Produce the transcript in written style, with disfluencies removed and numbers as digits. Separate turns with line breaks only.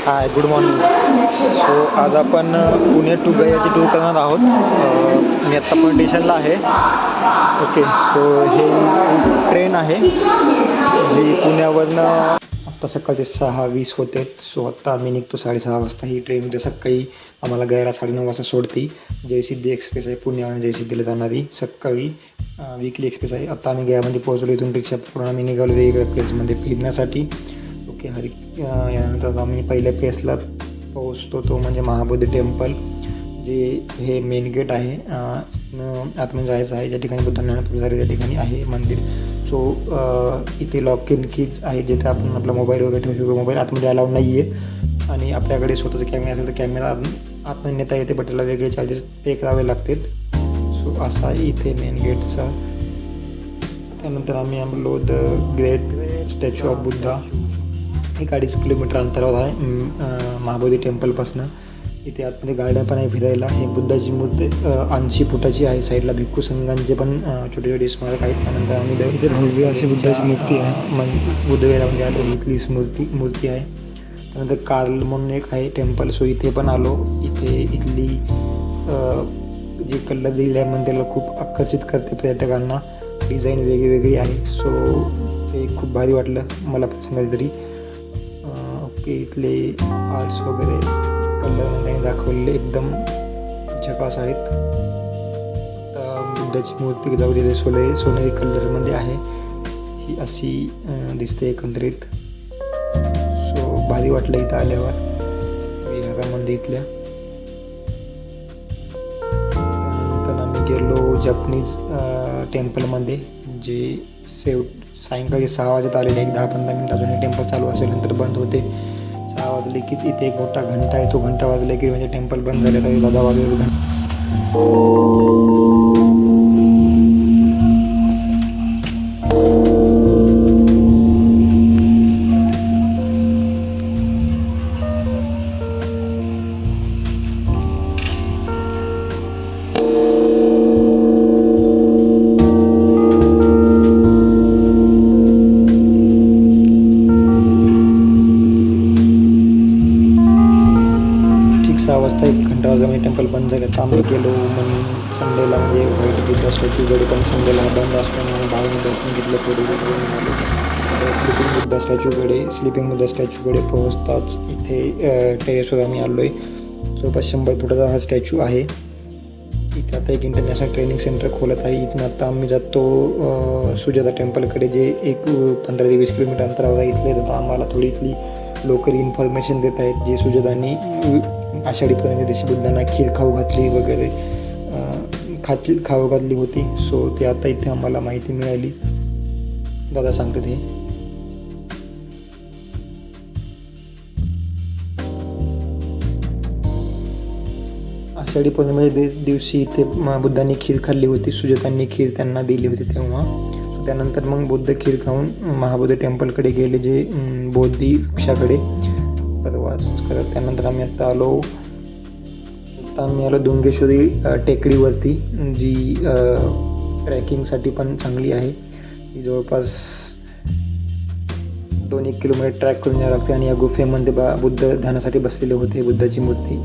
हाय, good morning. So आज आपण Pune to गयाची tour करणार आहोत. मी आत्ता पण स्टेशनला आहे. ओके, सो हे ट्रेन आहे जी पुण्यावरनं आत्ता सकाळचे 6:20 होते. सो आत्ता आम्ही निघतो 6:30 वाजता. ही ट्रेन उद्या सकाळी आम्हाला गयाला 9:30 वाजता सोडते. जयसिद्धी एक्सप्रेस आहे, पुण्यावरून जयसिद्धीला जाणारी सकाळी वीकली एक्सप्रेस आहे. आता आम्ही गयामध्ये पोहोचलो. इथून रिक्षा पकडून आम्ही निघालो वेगवेगळ्या प्लेसमध्ये फिरण्यासाठी. ओके, यानंतर आम्ही पहिल्या प्लेसला पोहोचतो, तो म्हणजे महाबोधी टेम्पल, जे हे मेन गेट आहे. आतमध्ये जायचं आहे, ज्या ठिकाणी बुद्ध ज्ञानप्रसारी त्या ठिकाणी आहे मंदिर. सो इथे लॉक इन कीज आहे, जिथे आपण आपला मोबाईल वगैरे ठेवू शकतो. मोबाईल आतमध्ये अलाउड नाही आहे आणि आपल्याकडे स्वतःचा कॅमेरा असेल तर कॅमेरा आतमध्ये नेता येते, बट त्याला वेगळे चार्जेस पे करावे लागतात. सो असा इथे मेन गेटचा. त्यानंतर आम्ही आलो the great statue of Buddha. एक 2.5 किलोमीटर अंतरावर आहे महाबोधी टेम्पलपासून. इथे आतमध्ये गार्डन पण आहे फिरायला. ही बुद्धाची मूर्ती 80 फुटाची आहे. साईडला भिक्खू संघांचे पण छोटे छोटे स्मारक आहेत. त्यानंतर आम्ही इथे भव्य अशी बुद्धाची मूर्ती आहे. बुद्धगया म्हणजे आलो इथली मूर्ती आहे. त्यानंतर कार्ल म्हणून एक आहे टेम्पल. सो इथे पण आलो. इथली जी कलर दिली आहे म्हणजे त्याला खूप आकर्षित करते पर्यटकांना. डिझाईन वेगळी आहे. सो ते खूप भारी वाटलं मला सांगायचं तरी. ओके, इथले आर्ट्स वगैरे कलरमध्ये दाखवलेले एकदम झकास आहेत. बुद्धाची मूर्ती जाऊ दे, सोनेरी कलरमध्ये आहे. ही अशी दिसते एकंदरीत. सो भारी वाटलं इथं आल्यावर विहारामध्ये इथल्या. त्यानंतर आम्ही गेलो जपनीज टेम्पलमध्ये, जे सायंकाळी 6 वाजता आलेले. एक 10-15 मिनिट अजून हे टेम्पल चालू असेल, नंतर बंद होते. 6 वाजले की इथे एक मोठा घंटा आहे. तो घंटा वाजला की म्हणजे टेम्पल बंद झालेला आहे. 10 वाजले घंटा. एक घंटा वाजता टेम्पल बंद झालं. तर आम्ही गेलो म्हणून संडेला, म्हणजे व्हाईट बुद्धा स्टॅच्यूकडे पण संडेला बंद असल्यामुळे बाहेर दर्शन घेतलं. थोडी स्लिपिंग बुद्धा स्टॅच्यूकडे पोहोचताच इथे टेरेसवर आम्ही आलो आहे. जवळपास 100 फुटाचा हा स्टॅच्यू आहे. इथे आता एक इंटरनॅशनल ट्रेनिंग सेंटर खोलत आहे. इथून आता आम्ही जातो सुजाता टेम्पलकडे, जे एक 15 ते 20 किलोमीटर अंतरावर आहे. इथले जाता आम्हाला थोडी इथली लोकल इन्फॉर्मेशन देत आहेत, जे सुजातांनी आषाढी पौर्णिमे दिवशी बुद्धांना खीर खाऊ घातली वगैरे खाऊ घातली होती. सो ते आता इथे आम्हाला माहिती मिळाली. दादा सांगते ते. आषाढी पौर्णिमे दिवशी इथे बुद्धांनी खीर खाल्ली होती. सुजातांनी खीर त्यांना दिली होती तेव्हा. त्यानंतर मग बुद्ध खीर खाऊन महाबोधी टेम्पलकडे गेले, जे बौद्धी वृक्षाकडे प्रवास करत. त्यानंतर आम्ही आत्ता आलो डोंगेश्वरी टेकडीवरती, जी ट्रॅकिंगसाठी पण चांगली आहे. ही जवळपास 2-1 किलोमीटर ट्रॅक करून यावं लागते. आणि या गुफेमध्ये बुद्ध ध्यानासाठी बसलेले होते. बुद्धाची मूर्ती